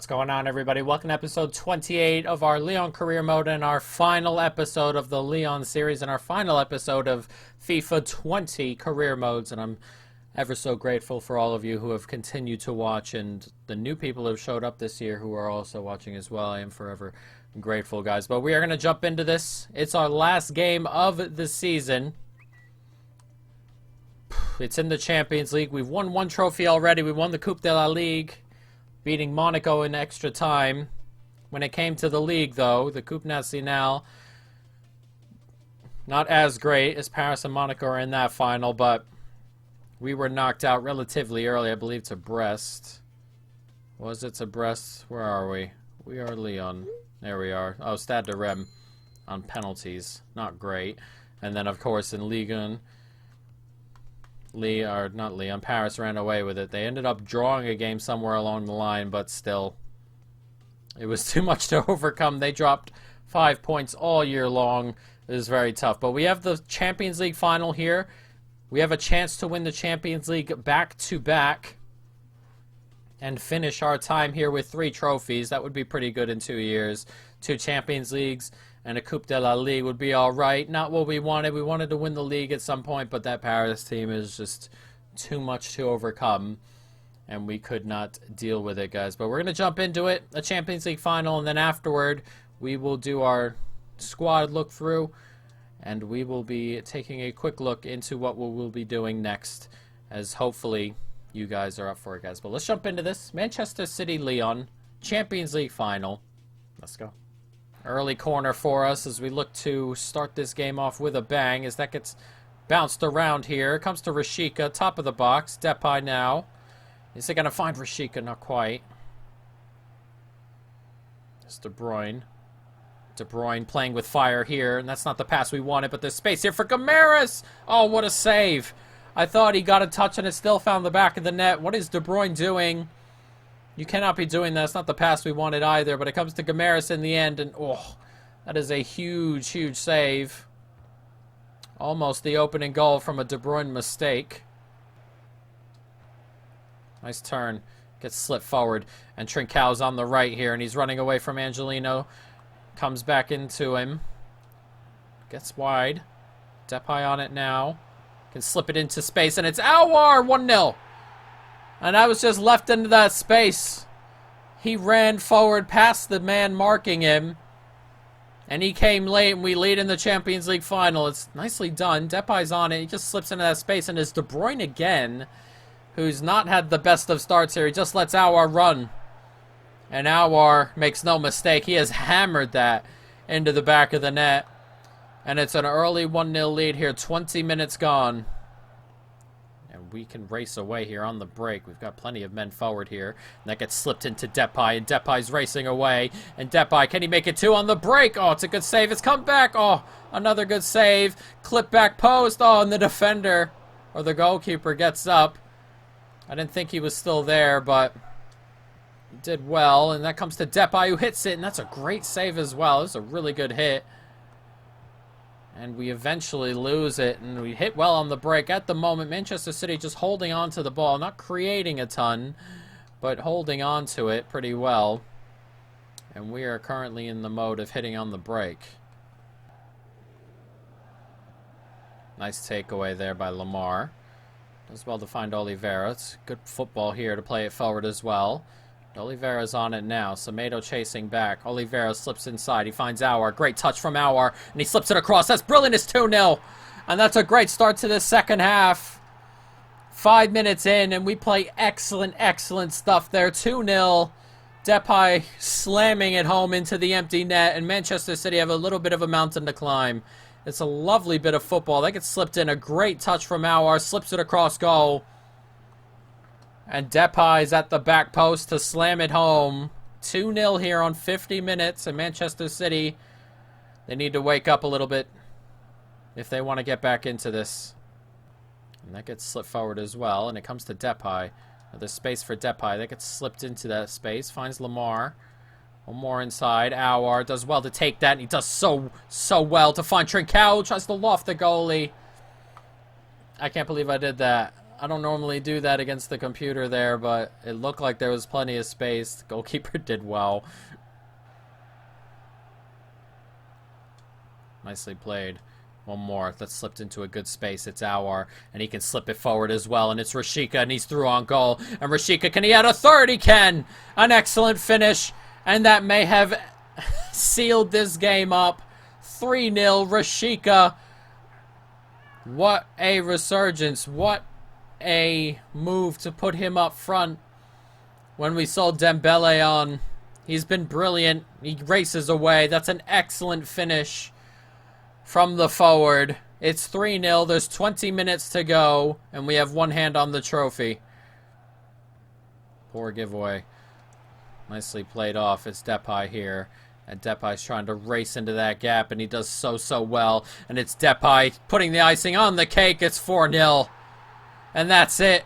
What's going on, everybody? Welcome to episode 28 of our Lyon career mode and our final episode of the Lyon series and our final episode of FIFA 20 career modes. And I'm ever so grateful for all of you who have continued to watch and the new people who have showed up this year who are also watching as well. I am forever grateful, guys. But we are going to jump into this. It's our last game of the season. It's in the Champions League. We've won one trophy already. We won the Coupe de la Ligue, beating Monaco in extra time. When it came to the league, though, the Coupe Nationale, not as great as Paris and Monaco are in that final, but we were knocked out relatively early, I believe, to Brest. Was it to Brest? Where are we? We are Lyon. There we are. Oh, Stade de Reims on penalties. Not great. And then, of course, in Ligue 1, Paris ran away with it. They ended up drawing a game somewhere along the line, but still, it was too much to overcome. They dropped 5 points all year long. It was very tough. But we have the Champions League final here. We have a chance to win the Champions League back-to-back and finish our time here with 3 trophies. That would be pretty good in 2 years. 2 Champions Leagues and a Coupe de la Ligue would be all right. Not what we wanted. We wanted to win the league at some point, but that Paris team is just too much to overcome, and we could not deal with it, guys. But we're going to jump into it, a Champions League final, and then afterward we will do our squad look through, and we will be taking a quick look into what we will be doing next, as hopefully you guys are up for it, guys. But let's jump into this. Manchester City, Lyon, Champions League final. Let's go. Early corner for us as we look to start this game off with a bang as that gets bounced around here. Comes to Rashika, top of the box. Depay now. Is he going to find Rashika? Not quite. It's De Bruyne. De Bruyne playing with fire here, and that's not the pass we wanted, but there's space here for Gamaris. Oh, what a save. I thought he got a touch and it still found the back of the net. What is De Bruyne doing? You cannot be doing that. It's not the pass we wanted either, but it comes to Gamaris in the end, and oh, that is a huge, huge save. Almost the opening goal from a De Bruyne mistake. Nice turn. Gets slipped forward, and Trincão's on the right here, and he's running away from Angelino. Comes back into him. Gets wide. Depay on it now. Can slip it into space, and it's Aouar! 1-0. And I was just left into that space. He ran forward past the man marking him. And he came late, and we lead in the Champions League final. It's nicely done. Depay's on it. He just slips into that space. And it's De Bruyne again, who's not had the best of starts here. He just lets Aouar run. And Aouar makes no mistake. He has hammered that into the back of the net. And it's an early 1-0 lead here. 20 minutes gone. And we can race away here on the break. We've got plenty of men forward here. And that gets slipped into Depay, and Depay's racing away. And Depay, can he make it 2 on the break? Oh, it's a good save. It's come back. Oh, another good save. Clip back post. Oh, and the defender, or the goalkeeper, gets up. I didn't think he was still there, but he did well. And that comes to Depay, who hits it. And that's a great save as well. It's a really good hit. And we eventually lose it, and we hit well on the break. At the moment, Manchester City just holding on to the ball, not creating a ton, but holding on to it pretty well. And we are currently in the mode of hitting on the break. Nice takeaway there by Lamar. Does well to find Oliveira. It's good football here to play it forward as well. Oliveira's on it now. Semedo chasing back. Oliveira slips inside. He finds Aouar. Great touch from Aouar. And he slips it across. That's brilliant. It's 2-0. And that's a great start to this second half. 5 minutes in, and we play excellent, excellent stuff there. 2-0. Depay slamming it home into the empty net. And Manchester City have a little bit of a mountain to climb. It's a lovely bit of football. That gets slipped in. A great touch from Aouar. Slips it across goal. And Depay's at the back post to slam it home. 2-0 here on 50 minutes. And Manchester City, they need to wake up a little bit if they want to get back into this. And that gets slipped forward as well. And it comes to Depay. There's space for Depay. That gets slipped into that space. Finds Lamar. One more inside. Aouar does well to take that. And he does so well to find Trincão. Tries to loft the goalie. I can't believe I did that. I don't normally do that against the computer there, but it looked like there was plenty of space. The goalkeeper did well. Nicely played. One more. That slipped into a good space. It's Aouar, and he can slip it forward as well. And it's Rashica, and he's through on goal. And Rashica, can he add a third? He can! An excellent finish. And that may have sealed this game up. 3-0, Rashica. What a resurgence. What a move to put him up front when we saw Dembele on. He's been brilliant. He races away. That's an excellent finish from the forward. It's 3-0. There's 20 minutes to go, and we have one hand on the trophy. Poor giveaway. Nicely played off. It's Depay here. And Depay's trying to race into that gap, and he does so well. And it's Depay putting the icing on the cake. It's 4-0. And that's it.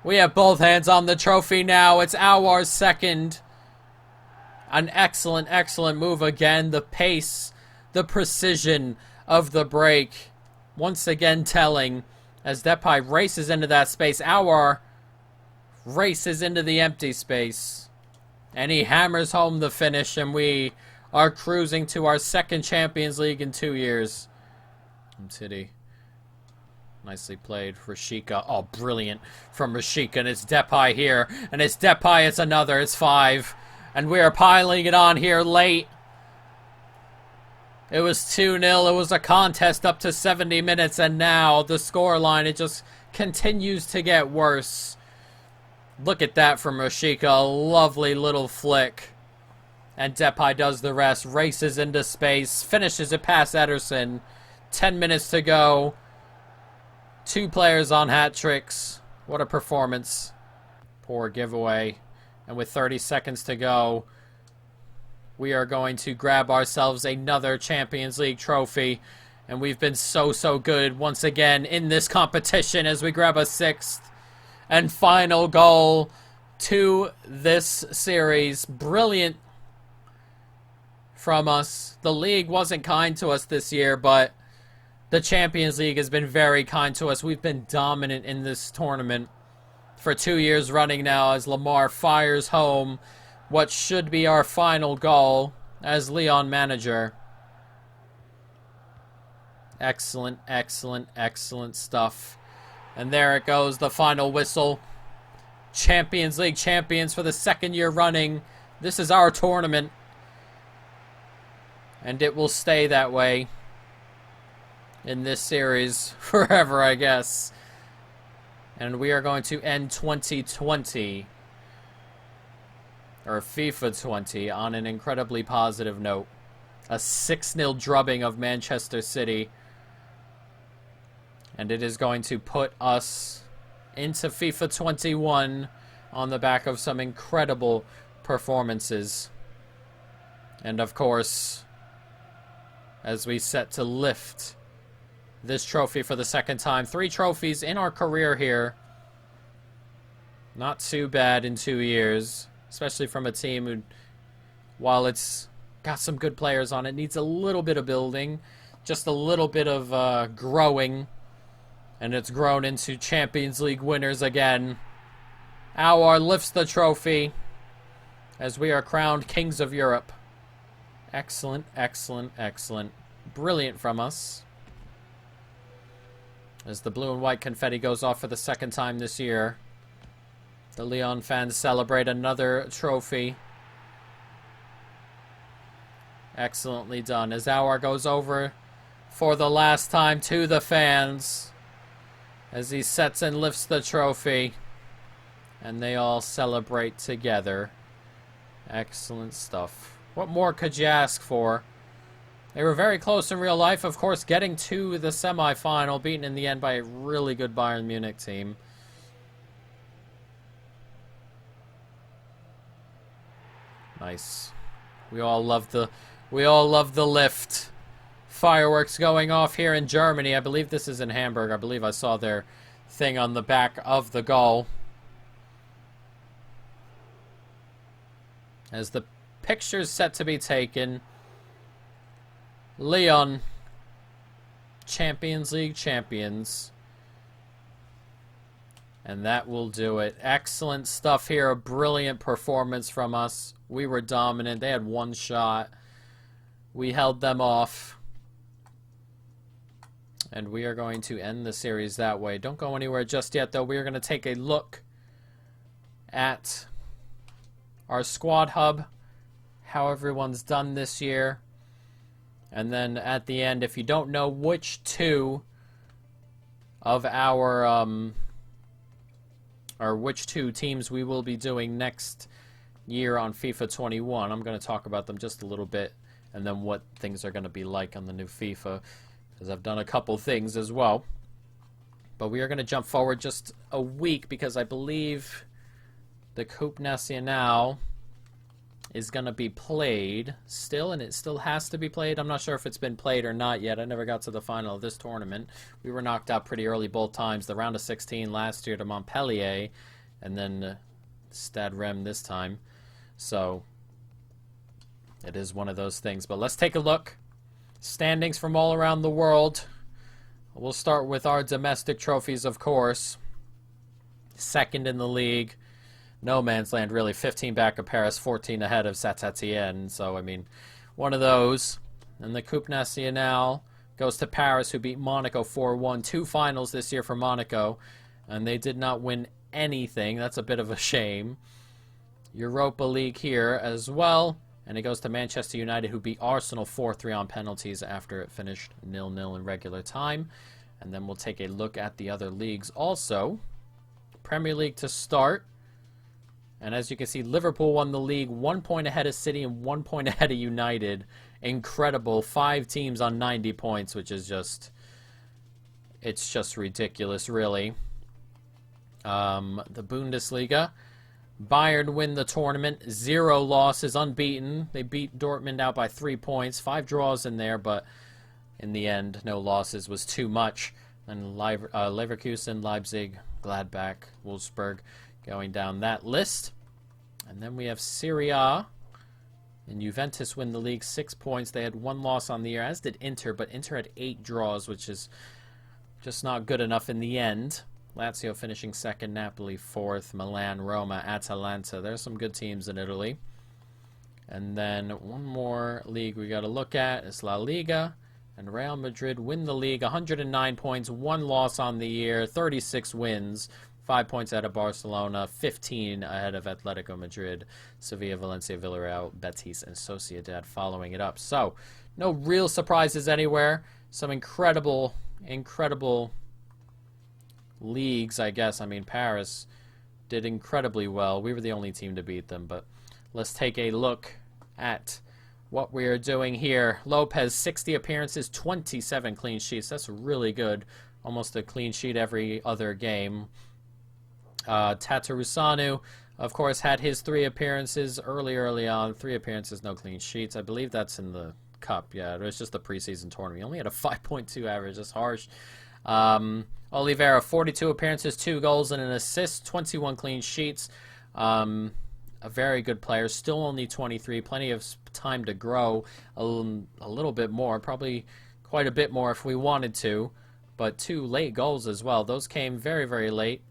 We have both hands on the trophy now. It's Aouar's second. An excellent move again. The pace, the precision of the break. Once again telling as Depay races into that space. Aouar races into the empty space. And he hammers home the finish, and we are cruising to our second Champions League in 2 years. City. Nicely played. Rashica. Oh, brilliant from Rashica. And it's Depay here. And it's Depay. It's another. It's 5. And we are piling it on here late. It was 2-0. It was a contest up to 70 minutes. And now the scoreline, it just continues to get worse. Look at that from Rashica. A lovely little flick. And Depay does the rest. Races into space. Finishes it past Ederson. 10 minutes to go. 2 players on hat tricks. What a performance. Poor giveaway. And with 30 seconds to go, we are going to grab ourselves another Champions League trophy. And we've been so good once again in this competition as we grab a 6th and final goal to this series. Brilliant from us. The league wasn't kind to us this year, but the Champions League has been very kind to us. We've been dominant in this tournament for 2 years running now as Lamar fires home what should be our final goal as Lyon manager. Excellent stuff. And there it goes, the final whistle. Champions League champions for the 2nd year running. This is our tournament. And it will stay that way in this series forever, I guess. And we are going to end 2020, or FIFA 20, on an incredibly positive note. A 6-0 drubbing of Manchester City. And it is going to put us into FIFA 21 on the back of some incredible performances. And of course, as we set to lift this trophy for the 2nd time. 3 trophies in our career here. Not too bad in 2 years. Especially from a team who, while it's got some good players on it, needs a little bit of building. Just a little bit of growing. And it's grown into Champions League winners again. Aouar lifts the trophy as we are crowned Kings of Europe. Excellent. Brilliant from us. As the blue and white confetti goes off for the 2nd time this year. The Lyon fans celebrate another trophy. Excellently done. As Aouar goes over for the last time to the fans. As he sets and lifts the trophy. And they all celebrate together. Excellent stuff. What more could you ask for? They were very close in real life, of course, getting to the semi-final, beaten in the end by a really good Bayern Munich team. Nice. We all love the lift. Fireworks going off here in Germany. I believe this is in Hamburg. I believe I saw their thing on the back of the goal. As the picture's set to be taken. Lyon, Champions League champions. And that will do it. Excellent stuff here. A brilliant performance from us. We were dominant. They had one shot. We held them off. And we are going to end the series that way. Don't go anywhere just yet, though. We are going to take a look at our squad hub, how everyone's done this year. And then at the end, if you don't know which two of our or which two teams we will be doing next year on FIFA 21, I'm going to talk about them just a little bit, and then what things are going to be like on the new FIFA, because I've done a couple things as well. But we are going to jump forward just a week, because I believe the Coupe Nationale is going to be played still, and it still has to be played. I'm not sure if it's been played or not yet. I never got to the final of this tournament. We were knocked out pretty early both times. The round of 16 last year to Montpellier, and then Stade Rennes this time. So it is one of those things. But let's take a look. Standings from all around the world. We'll start with our domestic trophies, of course. Second in the league. No man's land, really. 15 back of Paris, 14 ahead of Saint-Etienne. So, I mean, one of those. And the Coupe Nationale goes to Paris, who beat Monaco 4-1. 2 finals this year for Monaco, and they did not win anything. That's a bit of a shame. Europa League here as well. And it goes to Manchester United, who beat Arsenal 4-3 on penalties after it finished 0-0 in regular time. And then we'll take a look at the other leagues also. Premier League to start. And as you can see, Liverpool won the league 1 point ahead of City and 1 point ahead of United. Incredible. 5 teams on 90 points, which is just... it's just ridiculous, really. The Bundesliga. Bayern win the tournament. 0 losses, unbeaten. They beat Dortmund out by 3 points. 5 draws in there, but in the end, no losses was too much. And Leverkusen, Leipzig, Gladbach, Wolfsburg going down that list. And then we have Serie A. And Juventus win the league 6 points. They had 1 loss on the year, as did Inter, but Inter had 8 draws, which is just not good enough in the end. Lazio finishing second, Napoli fourth, Milan, Roma, Atalanta. There's some good teams in Italy. And then one more league we got to look at is La Liga. And Real Madrid win the league, 109 points, 1 loss on the year, 36 wins, 5 points ahead of Barcelona, 15 ahead of Atletico Madrid, Sevilla, Valencia, Villarreal, Betis, and Sociedad following it up. So, no real surprises anywhere. Some incredible leagues, I guess. I mean, Paris did incredibly well. We were the only team to beat them, but let's take a look at what we are doing here. Lopez, 60 appearances, 27 clean sheets. That's really good. Almost a clean sheet every other game. Tatarusanu, of course, had his 3 appearances early on. 3 appearances, no clean sheets. I believe that's in the cup. Yeah, it was just the preseason tournament. He only had a 5.2 average. That's harsh. Oliveira, 42 appearances, 2 goals and an assist, 21 clean sheets. A very good player, still only 23, plenty of time to grow a little bit more, probably quite a bit more if we wanted to, but 2 late goals as well. Those came very, very late.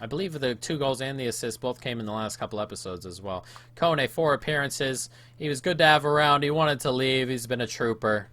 I believe the 2 goals and the assist both came in the last couple episodes as well. Kone, 4 appearances. He was good to have around. He wanted to leave. He's been a trooper.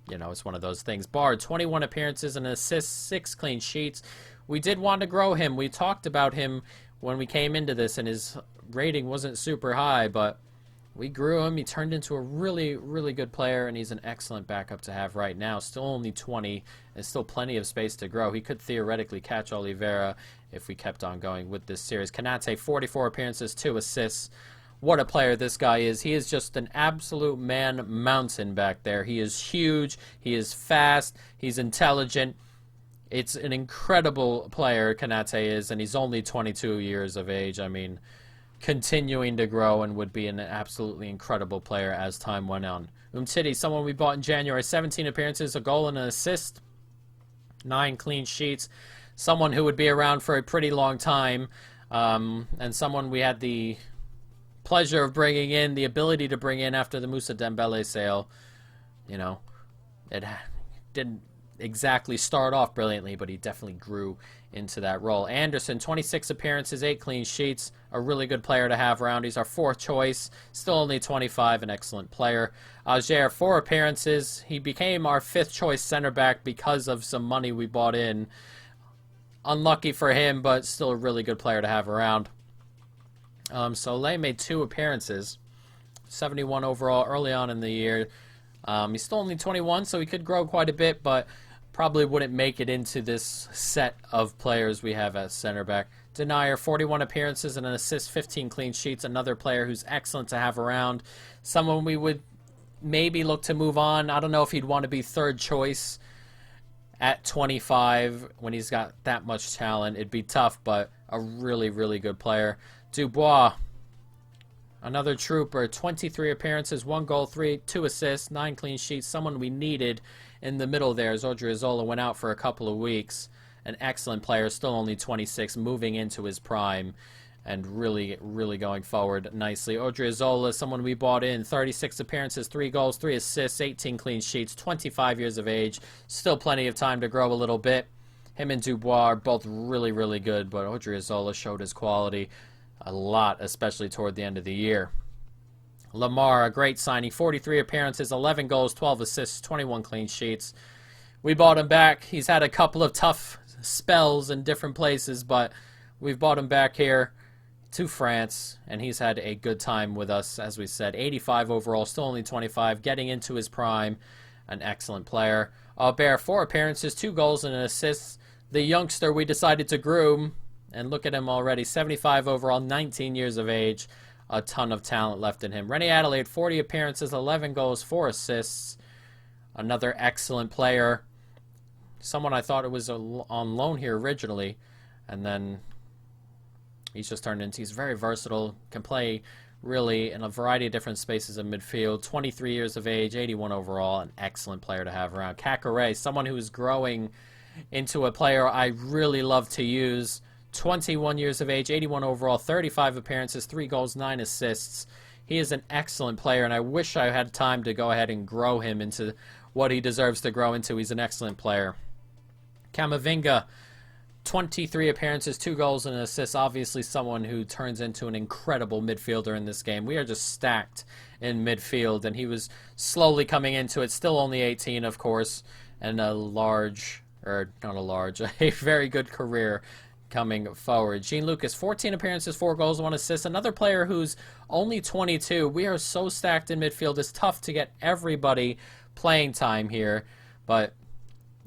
You know, it's one of those things. Bard, 21 appearances and assists, 6 clean sheets. We did want to grow him. We talked about him when we came into this, and his rating wasn't super high, but we grew him. He turned into a really, really good player, and he's an excellent backup to have right now. Still only 20, and still plenty of space to grow. He could theoretically catch Oliveira if we kept on going with this series. Kanate, 44 appearances, 2 assists. What a player this guy is. He is just an absolute man mountain back there. He is huge. He is fast. He's intelligent. It's an incredible player, Kanate is, and he's only 22 years of age. I mean, continuing to grow and would be an absolutely incredible player as time went on. Umtiti, someone we bought in January, 17 appearances, a goal and an assist, 9 clean sheets. Someone who would be around for a pretty long time, and someone we had the pleasure of bringing in, the ability to bring in after the Moussa Dembele sale. You know, it didn't exactly start off brilliantly, but he definitely grew into that role. Anderson, 26 appearances, 8 clean sheets. A really good player to have around. He's our 4th choice. Still only 25, an excellent player. Auger, 4 appearances. He became our 5th choice center back because of some money we bought in. Unlucky for him, but still a really good player to have around. Soleil made 2 appearances. 71 overall early on in the year. He's still only 21, so he could grow quite a bit, but probably wouldn't make it into this set of players we have at center back. Denier, 41 appearances and an assist, 15 clean sheets. Another player who's excellent to have around. Someone we would maybe look to move on. I don't know if he'd want to be 3rd choice at 25 when he's got that much talent. It'd be tough, but a really, really good player. Dubois, another trooper, 23 appearances, 1 goal, 2 assists, 9 clean sheets. Someone we needed in the middle there. Odriozola went out for a couple of weeks. An excellent player, still only 26, moving into his prime and really, really going forward nicely. Odriozola, someone we bought in, 36 appearances, 3 goals, 3 assists, 18 clean sheets, 25 years of age. Still plenty of time to grow a little bit. Him and Dubois are both really, really good, but Odriozola showed his quality a lot, especially toward the end of the year. Lamar, a great signing, 43 appearances, 11 goals, 12 assists, 21 clean sheets. We bought him back. He's had a couple of tough spells in different places, but we've bought him back here to France, and he's had a good time with us, as we said. 85 overall, still only 25, getting into his prime. An excellent player. Bear, 4 appearances, 2 goals and an assist. The youngster we decided to groom, and look at him already, 75 overall, 19 years of age. A ton of talent left in him. Rennie Adelaide, 40 appearances, 11 goals, 4 assists. Another excellent player. Someone I thought it was on loan here originally, and then he's just turned into, he's very versatile, can play really in a variety of different spaces in midfield. 23 years of age, 81 overall, an excellent player to have around. Kakare, someone who is growing into a player I really love to use. 21 years of age, 81 overall, 35 appearances, 3 goals, 9 assists. He is an excellent player, and I wish I had time to go ahead and grow him into what he deserves to grow into. He's an excellent player. Camavinga, 23 appearances, 2 goals and an assist. Obviously someone who turns into an incredible midfielder in this game. We are just stacked in midfield, and he was slowly coming into it. Still only 18, of course, and a very good career coming forward. Jean Lucas, 14 appearances, 4 goals, 1 assist. Another player who's only 22. We are so stacked in midfield. It's tough to get everybody playing time here, but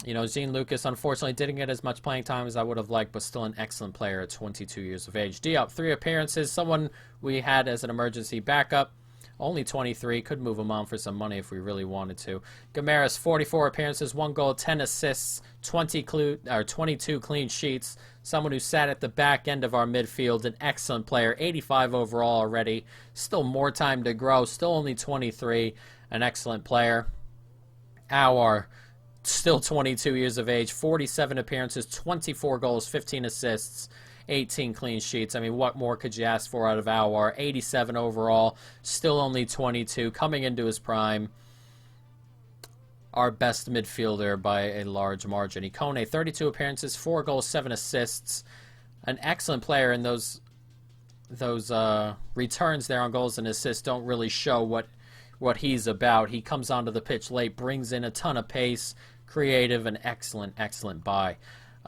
you know, Jean Lucas unfortunately didn't get as much playing time as I would have liked, but still an excellent player at 22 years of age. Diop, 3 appearances, someone we had as an emergency backup. Only 23, could move him on for some money if we really wanted to. Gamaris, 44 appearances, 1 goal, 10 assists, 22 clean sheets. Someone who sat at the back end of our midfield, an excellent player, 85 overall already. Still more time to grow, still only 23, an excellent player. Awar, still 22 years of age, 47 appearances, 24 goals, 15 assists, 18 clean sheets. I mean, what more could you ask for out of Awar? 87 overall, still only 22, coming into his prime. Our best midfielder by a large margin. Ikone, 32 appearances, 4 goals, 7 assists. An excellent player, and those returns there on goals and assists don't really show what he's about. He comes onto the pitch late, brings in a ton of pace, creative, and excellent buy.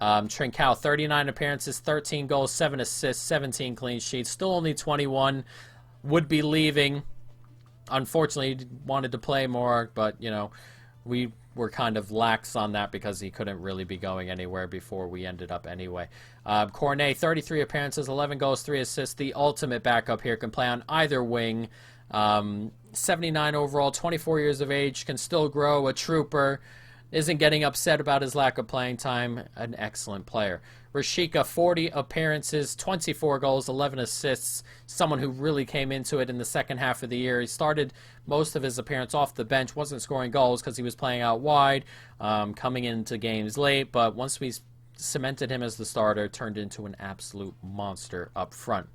Trincao, 39 appearances, 13 goals, 7 assists, 17 clean sheets. Still only 21. Would be leaving. Unfortunately, wanted to play more, but, you know, we were kind of lax on that because he couldn't really be going anywhere before we ended up anyway. Cornet, 33 appearances, 11 goals, 3 assists. The ultimate backup here, can play on either wing. 79 overall, 24 years of age, can still grow, a trooper. Isn't getting upset about his lack of playing time. An excellent player. Rashika, 40 appearances, 24 goals, 11 assists. Someone who really came into it in the second half of the year. He started most of his appearance off the bench, wasn't scoring goals because he was playing out wide, coming into games late. But once we cemented him as the starter, turned into an absolute monster up front.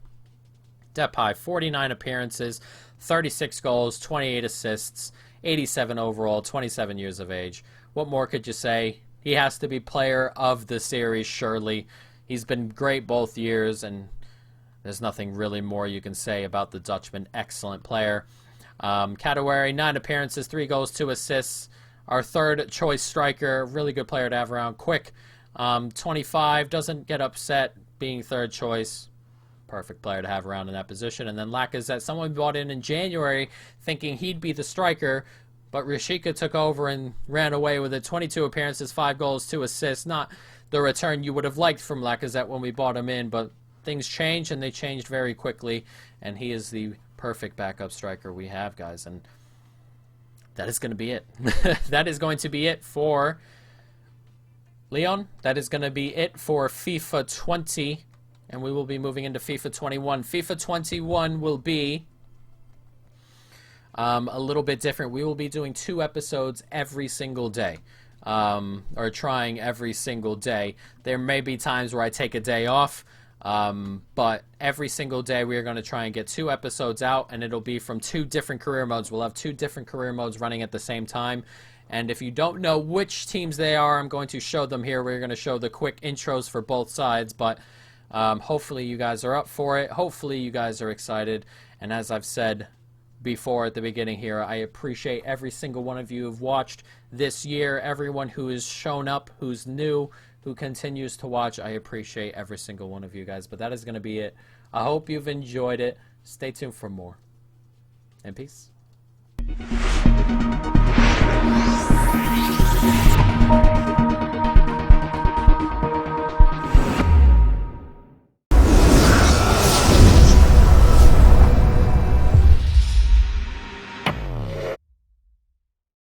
Depay, 49 appearances, 36 goals, 28 assists, 87 overall, 27 years of age. What more could you say? he has to be player of the series, surely. He's been great both years, and there's nothing really more you can say about the Dutchman. Excellent player. Kadewere, 9 appearances, 3 goals, 2 assists. Our third choice striker, really good player to have around. Quick, 25, doesn't get upset being third choice. Perfect player to have around in that position. And then Lacazette, someone brought in January thinking he'd be the striker, but Rashika took over and ran away with it. 22 appearances, 5 goals, 2 assists. Not the return you would have liked from Lacazette when we bought him in, but things changed, and they changed very quickly, and he is the perfect backup striker we have, guys. And that is going to be it. That is going to be it for Lyon. That is going to be it for FIFA 20. And we will be moving into FIFA 21. FIFA 21 will be a little bit different. We will be doing 2 episodes every single day. Or trying every single day. There may be times where I take a day off. But every single day we are going to try and get 2 episodes out, and it'll be from 2 different career modes. We'll have 2 different career modes running at the same time. And if you don't know which teams they are, I'm going to show them here. We're going to show the quick intros for both sides, but hopefully you guys are up for it. Hopefully you guys are excited. And as I've said before at the beginning here, I appreciate every single one of you who've watched this year, everyone who has shown up, who's new, who continues to watch. I appreciate every single one of you guys. But that is going to be it. I hope you've enjoyed it. Stay tuned for more. And peace.